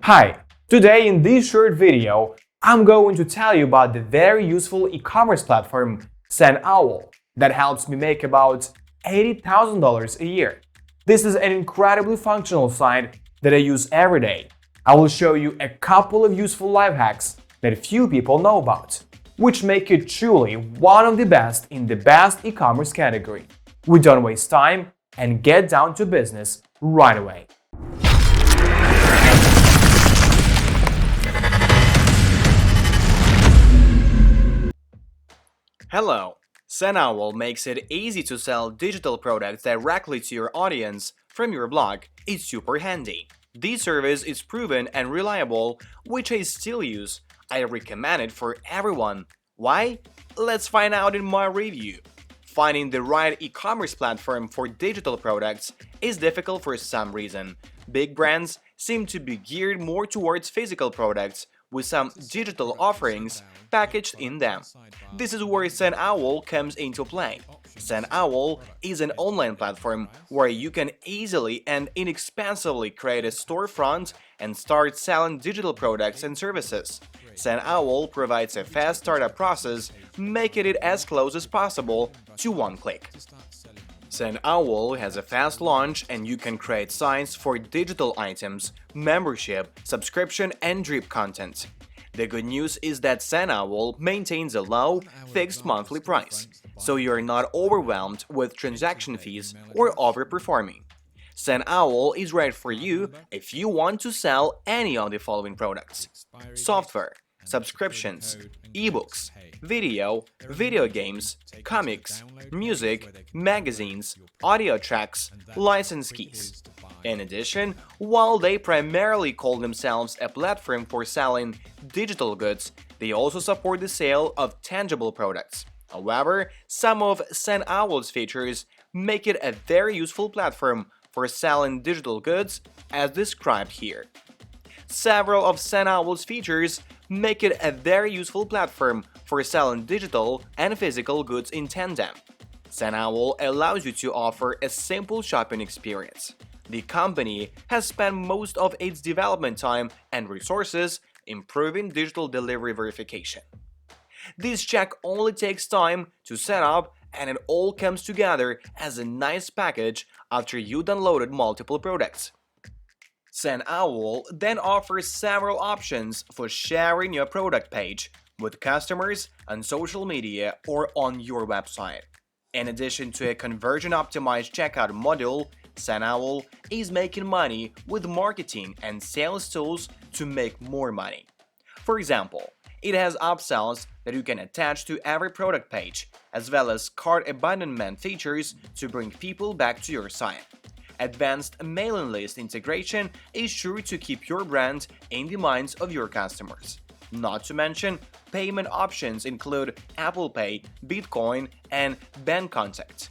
Hi! Today in this short video, I'm going to tell you about the very useful e-commerce platform SendOwl that helps me make about $80,000 a year. This is an incredibly functional site that I use every day. I will show you a couple of useful life hacks that few people know about, which make it truly one of the best in the best e-commerce category. We don't waste time and get down to business right away. Hello! SendOwl makes it easy to sell digital products directly to your audience from your blog. It's super handy. This service is proven and reliable, which I still use. I recommend it for everyone. Why? Let's find out in my review. Finding the right e-commerce platform for digital products is difficult for some reason. Big brands seem to be geared more towards physical products, with some digital offerings packaged in them. This is where SendOwl comes into play. SendOwl is an online platform where you can easily and inexpensively create a storefront and start selling digital products and services. SendOwl provides a fast startup process, making it as close as possible to one click. SendOwl has a fast launch and you can create sites for digital items, membership, subscription and drip content. The good news is that SendOwl maintains a low, fixed monthly price, so you're not overwhelmed with transaction fees or overperforming. SendOwl is right for you if you want to sell any of the following products: software, subscriptions, ebooks, video games, comics, music, magazines, audio tracks, license keys. In addition, while they primarily call themselves a platform for selling digital goods, they also support the sale of tangible products. However, some of SendOwl's features make it a very useful platform for selling digital goods, as described here. Several of SendOwl's features make it a very useful platform for selling digital and physical goods in tandem. SendOwl allows you to offer a simple shopping experience. The company has spent most of its development time and resources improving digital delivery verification. This check only takes time to set up, and it all comes together as a nice package after you downloaded multiple products. SendOwl then offers several options for sharing your product page with customers on social media or on your website. In addition to a conversion-optimized checkout module, SendOwl is making money with marketing and sales tools to make more money. For example, it has upsells that you can attach to every product page, as well as cart abandonment features to bring people back to your site. Advanced mailing list integration is sure to keep your brand in the minds of your customers. Not to mention, payment options include Apple Pay, Bitcoin, and bank contact.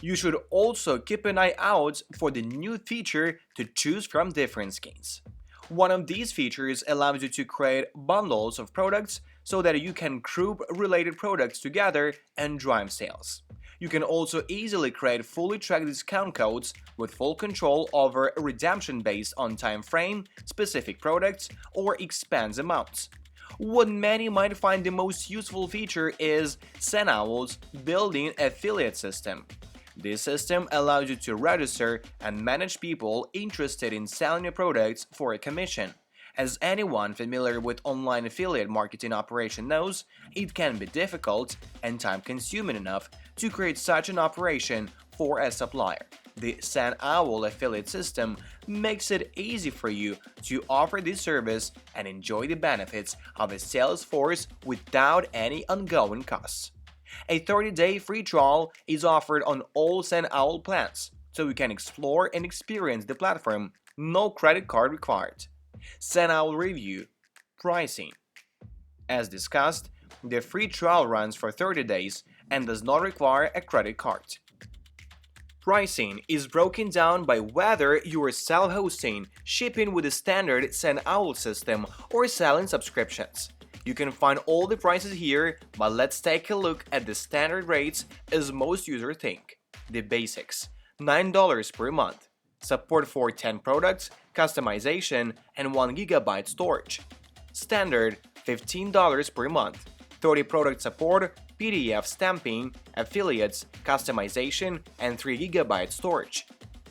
You should also keep an eye out for the new feature to choose from different skins. One of these features allows you to create bundles of products so that you can group related products together and drive sales. You can also easily create fully tracked discount codes with full control over redemption based on time frame, specific products, or expense amounts. What many might find the most useful feature is SendOwl's built-in affiliate system. This system allows you to register and manage people interested in selling your products for a commission. As anyone familiar with online affiliate marketing operation knows, it can be difficult and time-consuming enough to create such an operation for a supplier. The SendOwl affiliate system makes it easy for you to offer this service and enjoy the benefits of a sales force without any ongoing costs. A 30-day free trial is offered on all SendOwl plans, so you can explore and experience the platform, no credit card required. SendOwl review. Pricing. As discussed, the free trial runs for 30 days and does not require a credit card. Pricing is broken down by whether you are self-hosting, shipping with a standard SendOwl system, or selling subscriptions. You can find all the prices here, but let's take a look at the standard rates as most users think. The basics: $9 per month. Support for 10 products, customization, and 1 GB storage. Standard $15 per month. 30 product support, PDF stamping, affiliates, customization, and 3 GB storage.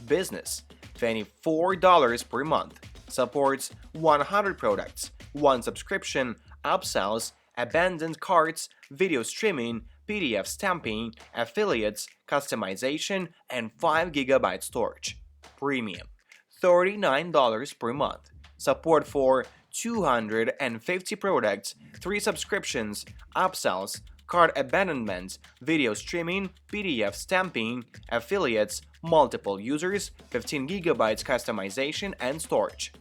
Business $24 per month. Supports 100 products, 1 subscription, upsells, abandoned carts, video streaming, PDF stamping, affiliates, customization, and 5 GB storage. Premium $39 per month. Support for 250 products, 3 subscriptions, upsells, cart abandonment, video streaming, PDF stamping, affiliates, multiple users, 15 GB customization and storage.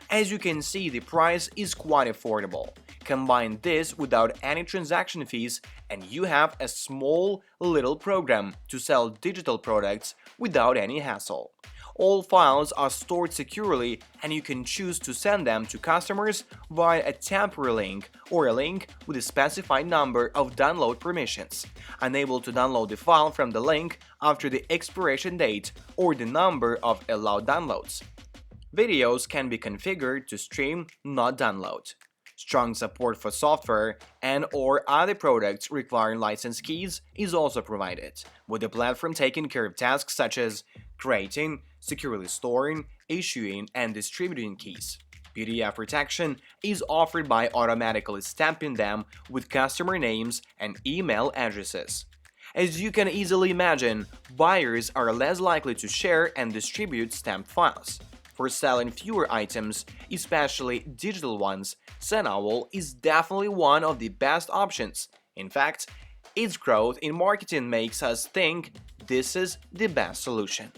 As you can see, the price is quite affordable. Combine this without any transaction fees and you have a small little program to sell digital products without any hassle. All files are stored securely and you can choose to send them to customers via a temporary link or a link with a specified number of download permissions, unable to download the file from the link after the expiration date or the number of allowed downloads. Videos can be configured to stream, not download. Strong support for software and/or other products requiring license keys is also provided, with the platform taking care of tasks such as creating, securely storing, issuing, and distributing keys. PDF protection is offered by automatically stamping them with customer names and email addresses. As you can easily imagine, buyers are less likely to share and distribute stamped files. For selling fewer items, especially digital ones, SendOwl is definitely one of the best options. In fact, its growth in marketing makes us think this is the best solution.